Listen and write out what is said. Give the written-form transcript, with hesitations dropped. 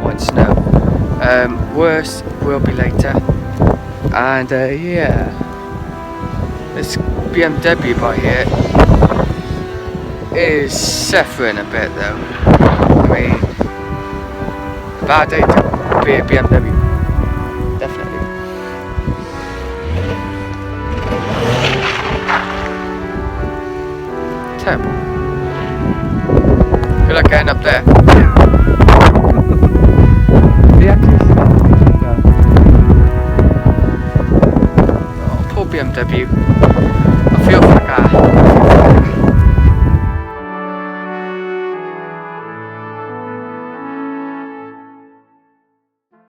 white snow. Worse will be later. And yeah, this BMW by here is suffering a bit though. I mean, a bad day to be a BMW, definitely. Terrible. Good luck getting up there. The accuracy. Oh, poor BMW. I feel for the car.